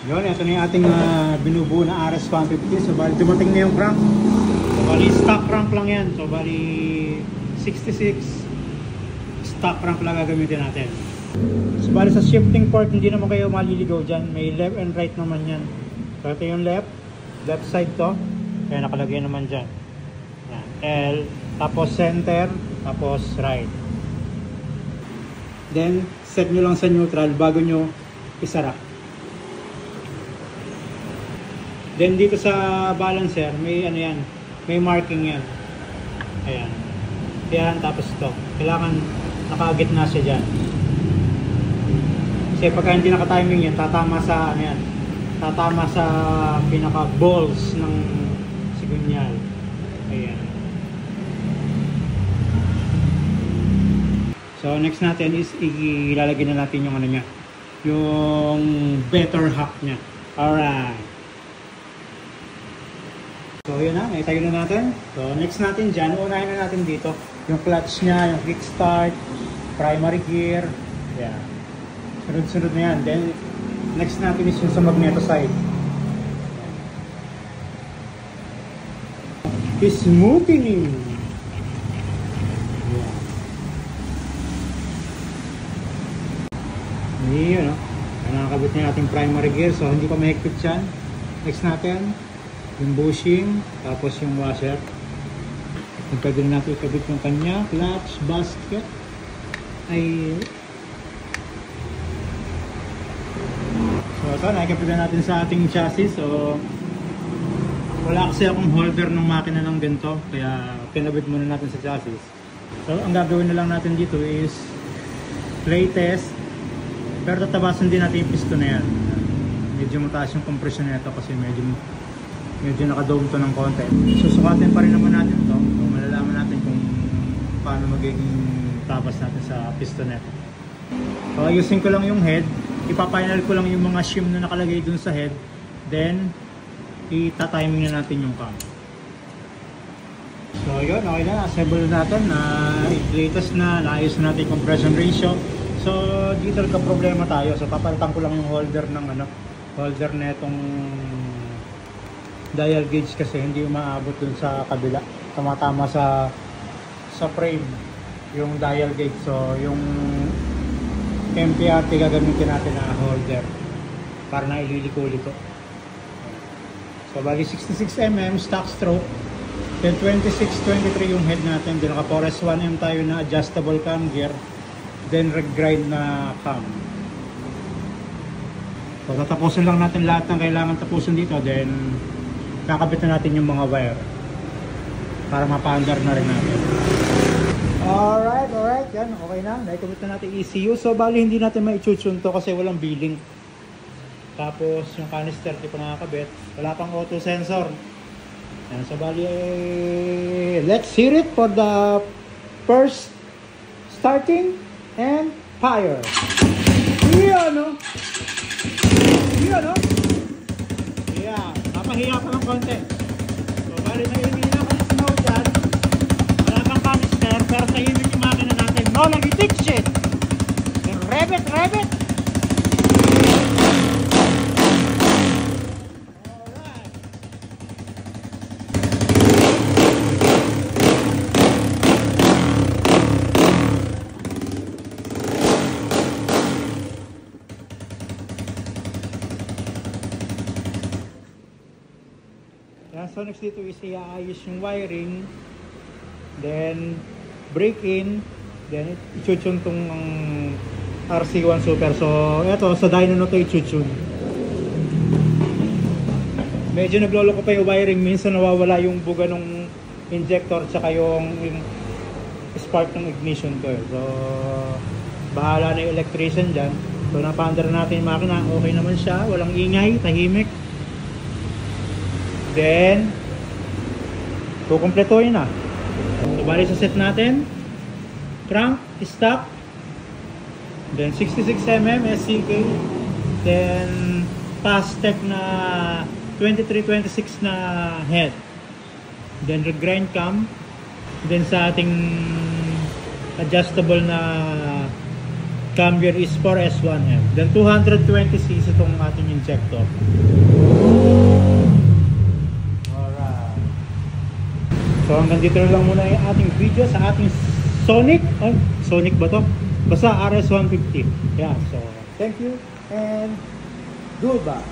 Yun, ito na yung ating binubuo na RS150. So bali dumating na yung crank. So bali stock crank lang yan. So bali 66 stock crank lang gagamitin natin. So bali sa shifting port hindi naman kayo maliligaw dyan. May left and right naman yan. So ito yung left side to. Kaya nakalagay naman dyan. Yan, L, tapos center, tapos right. Then set nyo lang sa neutral bago nyo isara. Then dito sa balancer, may ano yan, may marking yan. Ayan. Yan, tapos ito. Kailangan nakagitna siya dyan. Kasi pagka hindi naka-timing yan, tatama sa ano yan, tatama sa pinaka-balls ng sigunyal. Ayan. So next natin is ilalagay na natin yung ano niya, yung better hack niya. Alright. So yun na, naitayo na natin. So next natin dyan, unahin na natin dito yung clutch nya, yung kickstart, primary gear. Yeah. Sunod-sunod na yan. Then next natin is yung sa magneto side. Smoothing. Yeah. Yun, no? Nakakabit na natin primary gear. So hindi pa mahigpit yan. Next natin yung bushing, tapos yung washer. Pwede na natin ikabit yung kanya, clutch, basket. Ay. So ito, nakikabit na natin sa ating chassis. So wala kasi akong holder ng makina ng ganito, kaya pinabit muna natin sa chassis. So ang gagawin na lang natin dito is play test, pero tatabasan din natin yung piston na yan. Medyo mataas yung compression nito kasi medyo nakadome to ng konti. Susukatin pa rin naman natin ito. So, malalaman natin kung paano magiging tabas natin sa piston nito. So ayusin ko lang yung head. Ipafinal ko lang yung mga shim na nakalagay dun sa head. Then ita-timing na natin yung cam. So yun, okay na. Assemble natin. I-latest na. Naayos na natin yung compression ratio. So dito ka problema tayo. So papalitan ko lang yung holder ng holder na itong dial gauge kasi hindi umaabot dun sa kabila. Tumatama sa frame yung dial gauge. So yung MPRT gagamitin natin na holder para na ililiko-liko. So bali 66mm stock stroke. Then 26-23 yung head natin. Then naka 4S1M tayo na adjustable cam gear. Then rig-grind na cam. So tatapusin lang natin lahat ng kailangan tapusin dito. Then kakabit na natin yung mga wire para mapa-under na rin natin. Alright. Yan, okay na. Naikabit na natin ECU. So bali hindi natin maichuchun to kasi walang billing. Tapos yung canister di pa nakakabit. Wala pang auto sensor. Yan, so bali let's hear it for the first starting and fire. Yan, no? Yeah, papahiya ko ng konti. So bali na na ako ng snow dyan. Wala pang canister pero tahimik yung makina natin. No, nag-tick shit. Rev it. Alright. So next dito is i-ayos yung wiring, then break in, then i-tune tong RC1 Super. So eto sa dyno na to i-tune. Medyo nagloloko pa yung wiring, minsan nawawala yung buga ng injector tsaka yung spark ng ignition ko. So bahala na yung electrician dyan. So napandar natin yung makina, okay naman siya, walang ingay, tahimik. Then kukumpletuhin na. So bali sa set natin, crank, stock, then 66mm SCK, then Pastec na 23-26 na head, then grind cam, then sa ating adjustable na camber is 4S1M. Then 220cc itong ating injector. Alright. So hanggang dito lang muna yung ating video sa ating Sonic. Oh, Sonic ba to? Basta RS150. Yeah, so thank you and goodbye.